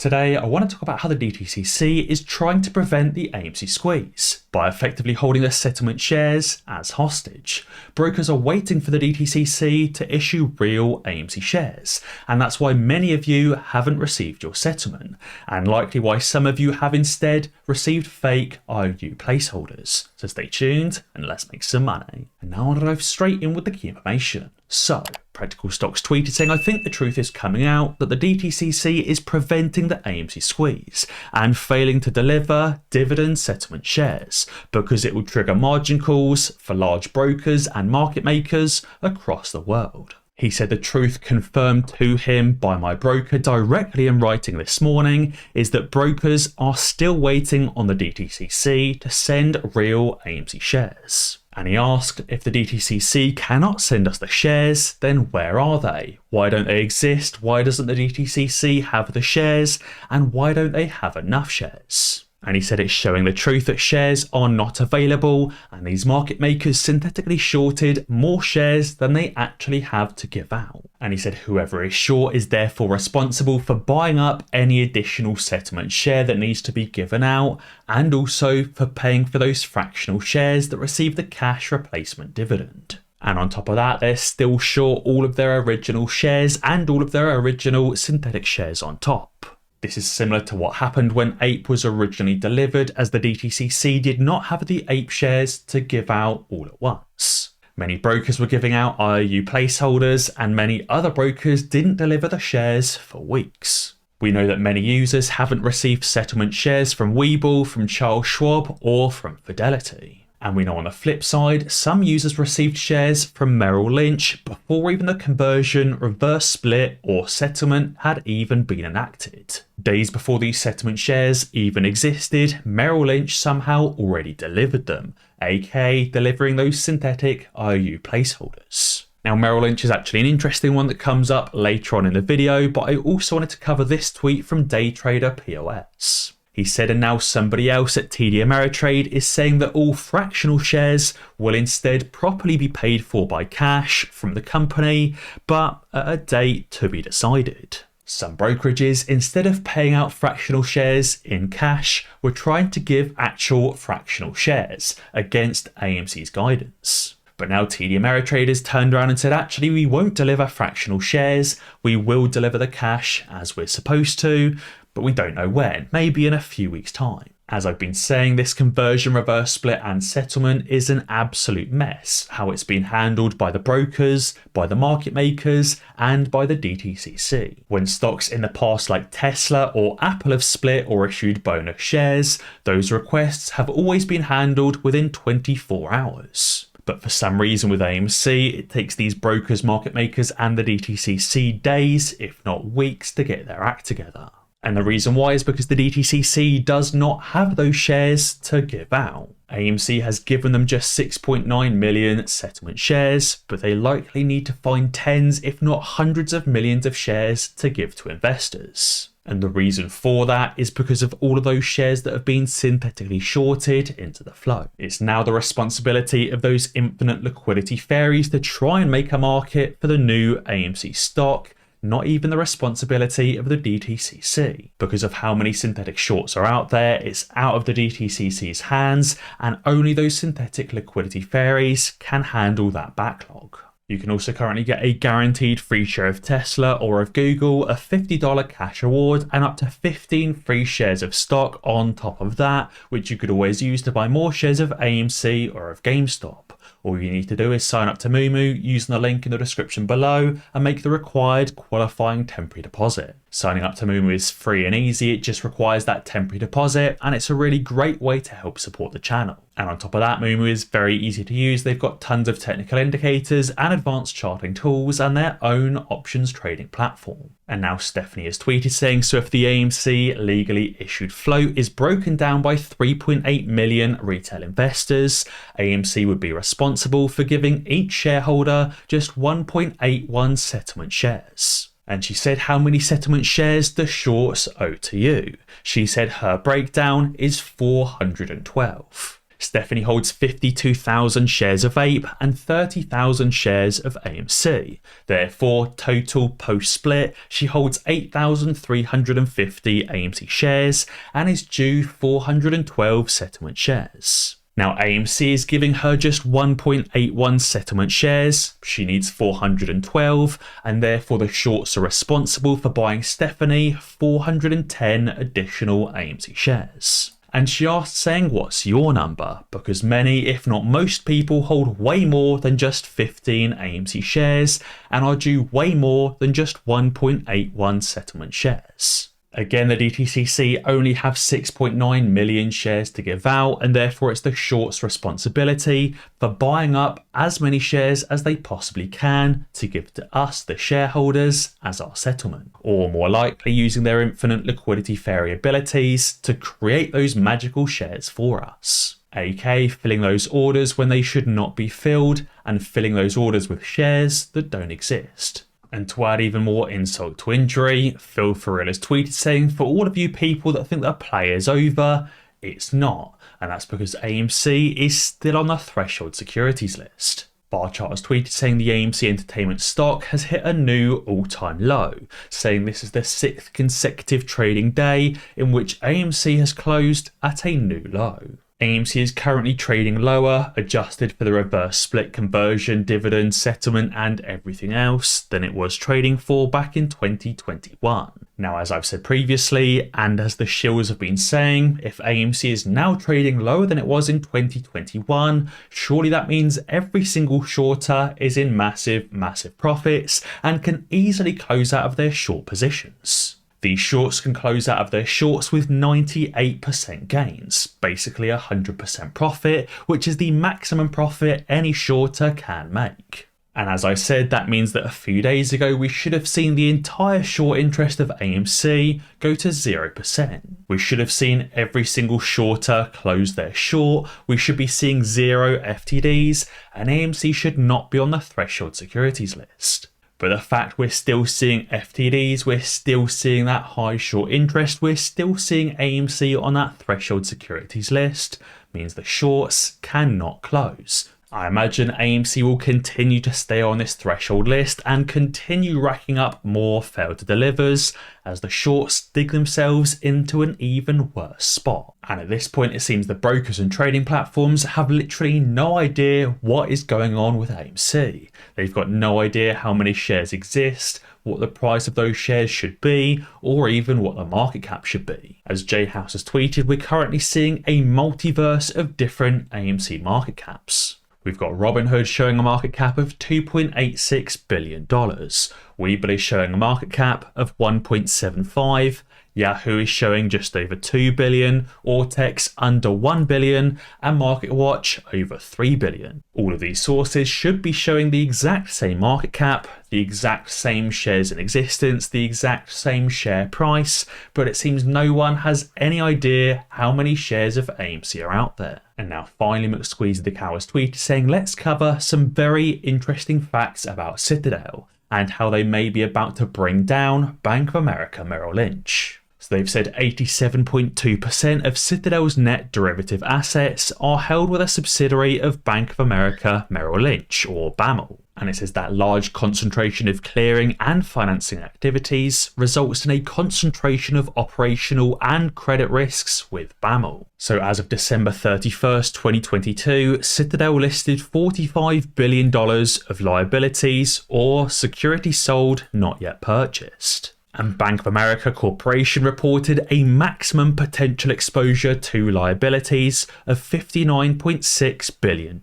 Today, I want to talk about how the DTCC is trying to prevent the AMC squeeze by effectively holding the settlement shares as hostage. Brokers are waiting for the DTCC to issue real AMC shares, and that's why many of you haven't received your settlement, and likely why some of you have instead received fake IOU placeholders. So stay tuned and let's make some money. And now I'll dive straight in with the key information. So, Practical Stocks tweeted saying, "I think the truth is coming out that the DTCC is preventing the AMC squeeze and failing to deliver dividend settlement shares because it will trigger margin calls for large brokers and market makers across the world." He said the truth confirmed to him by my broker directly in writing this morning is that brokers are still waiting on the DTCC to send real AMC shares. And he asked, if the DTCC cannot send us the shares, then where are they? Why don't they exist? Why doesn't the DTCC have the shares? And why don't they have enough shares? And he said it's showing the truth that shares are not available, and these market makers synthetically shorted more shares than they actually have to give out. And he said whoever is short is therefore responsible for buying up any additional settlement share that needs to be given out, and also for paying for those fractional shares that receive the cash replacement dividend. And on top of that, they're still short all of their original shares and all of their original synthetic shares on top. This is similar to what happened when APE was originally delivered, as the DTCC did not have the APE shares to give out all at once. Many brokers were giving out IOU placeholders, and many other brokers didn't deliver the shares for weeks. We know that many users haven't received settlement shares from Webull, from Charles Schwab, or from Fidelity. And we know on the flip side, some users received shares from Merrill Lynch before even the conversion, reverse split, or settlement had even been enacted. Days before these settlement shares even existed, Merrill Lynch somehow already delivered them, aka delivering those synthetic IOU placeholders. Now, Merrill Lynch is actually an interesting one that comes up later on in the video, but I also wanted to cover this tweet from Daytrader POS. He said, and now somebody else at TD Ameritrade is saying that all fractional shares will instead properly be paid for by cash from the company, but at a date to be decided. Some brokerages, instead of paying out fractional shares in cash, were trying to give actual fractional shares against AMC's guidance. But now TD Ameritrade has turned around and said, actually, we won't deliver fractional shares. We will deliver the cash as we're supposed to, but we don't know when, maybe in a few weeks' time. As I've been saying, this conversion, reverse split and settlement is an absolute mess, how it's been handled by the brokers, by the market makers, and by the DTCC. When stocks in the past like Tesla or Apple have split or issued bonus shares, those requests have always been handled within 24 hours. But for some reason with AMC, it takes these brokers, market makers, and the DTCC days, if not weeks, to get their act together. And the reason why is because the DTCC does not have those shares to give out. AMC has given them just 6.9 million settlement shares, but they likely need to find tens, if not hundreds of millions of shares to give to investors. And the reason for that is because of all of those shares that have been synthetically shorted into the flow. It's now the responsibility of those infinite liquidity fairies to try and make a market for the new AMC stock, not even the responsibility of the DTCC. Because of how many synthetic shorts are out there, it's out of the DTCC's hands, and only those synthetic liquidity fairies can handle that backlog. You can also currently get a guaranteed free share of Tesla or of Google, a $50 cash award, and up to 15 free shares of stock on top of that, which you could always use to buy more shares of AMC or of GameStop. All you need to do is sign up to Moomoo using the link in the description below and make the required qualifying temporary deposit. Signing up to Moomoo is free and easy, it just requires that temporary deposit, and it's a really great way to help support the channel. And on top of that, Moomoo is very easy to use. They've got tons of technical indicators and advanced charting tools and their own options trading platform. And now Stephanie has tweeted saying, so if the AMC legally issued float is broken down by 3.8 million retail investors, AMC would be responsible for giving each shareholder just 1.81 settlement shares. And she said how many settlement shares the shorts owe to you. She said her breakdown is 412. Stephanie holds 52,000 shares of APE and 30,000 shares of AMC. Therefore, total post-split, she holds 8,350 AMC shares and is due 412 settlement shares. Now, AMC is giving her just 1.81 settlement shares. She needs 412, and therefore the shorts are responsible for buying Stephanie 410 additional AMC shares. And she asked, saying, what's your number? Because many, if not most people, hold way more than just 15 AMC shares and are due way more than just 1.81 settlement shares. Again, the DTCC only have 6.9 million shares to give out, and therefore it's the short's responsibility for buying up as many shares as they possibly can to give to us, the shareholders, as our settlement, or more likely using their infinite liquidity fairy abilities to create those magical shares for us. aka filling those orders when they should not be filled and filling those orders with shares that don't exist. And to add even more insult to injury, Phil Ferrill has tweeted saying, for all of you people that think that play is over, it's not. And that's because AMC is still on the threshold securities list. Barchart has tweeted saying the AMC Entertainment stock has hit a new all-time low, saying this is the 6th consecutive trading day in which AMC has closed at a new low. AMC is currently trading lower, adjusted for the reverse split conversion, dividend settlement and everything else, than it was trading for back in 2021. Now, as I've said previously, and as the shills have been saying, if AMC is now trading lower than it was in 2021, surely that means every single shorter is in massive profits and can easily close out of their short positions. These shorts can close out of their shorts with 98% gains, basically 100% profit, which is the maximum profit any shorter can make. And as I said, that means that a few days ago we should have seen the entire short interest of AMC go to 0%. We should have seen every single shorter close their short, we should be seeing 0 FTDs, and AMC should not be on the threshold securities list. But the fact we're still seeing FTDs, we're still seeing that high short interest, we're still seeing AMC on that threshold securities list, means the shorts cannot close. I imagine AMC will continue to stay on this threshold list and continue racking up more failed to delivers as the shorts dig themselves into an even worse spot. And at this point, it seems the brokers and trading platforms have literally no idea what is going on with AMC. They've got no idea how many shares exist, what the price of those shares should be, or even what the market cap should be. As Jay House has tweeted, we're currently seeing a multiverse of different AMC market caps. We've got Robinhood showing a market cap of $2.86 billion. Webull is showing a market cap of 1.75. Yahoo is showing just over 2 billion, Ortex under 1 billion, and MarketWatch over 3 billion. All of these sources should be showing the exact same market cap, the exact same shares in existence, the exact same share price, but it seems no one has any idea how many shares of AMC are out there. And now finally McSqueezy the Cow has tweeted saying, let's cover some very interesting facts about Citadel and how they may be about to bring down Bank of America Merrill Lynch. So they've said 87.2% of Citadel's net derivative assets are held with a subsidiary of Bank of America Merrill Lynch, or BAML. And it says that large concentration of clearing and financing activities results in a concentration of operational and credit risks with BAML. So as of December 31st, 2022, Citadel listed $45 billion of liabilities or securities sold not yet purchased. And Bank of America Corporation reported a maximum potential exposure to liabilities of $59.6 billion.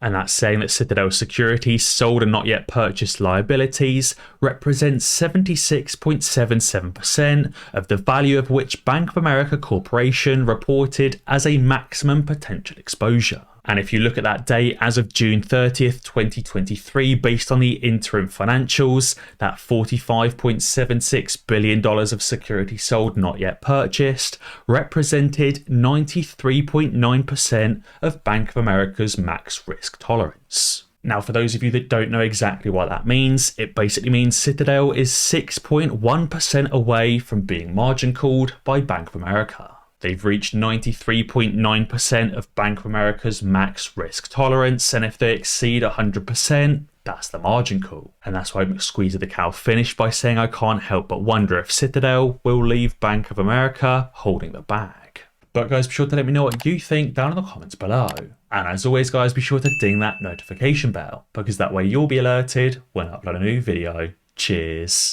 And that's saying that Citadel securities sold and not yet purchased liabilities represents 76.77% of the value of which Bank of America Corporation reported as a maximum potential exposure. And if you look at that date as of June 30th, 2023, based on the interim financials, that $45.76 billion of securities sold not yet purchased represented 93.9% of Bank of America's max risk tolerance. Now, for those of you that don't know exactly what that means, it basically means Citadel is 6.1% away from being margin called by Bank of America. They've reached 93.9% of Bank of America's max risk tolerance, and if they exceed 100%, that's the margin call. And that's why McSqueezy the Cow finished by saying, "I can't help but wonder if Citadel will leave Bank of America holding the bag." But guys, be sure to let me know what you think down in the comments below. And as always guys, be sure to ding that notification bell, because that way you'll be alerted when I upload a new video. Cheers.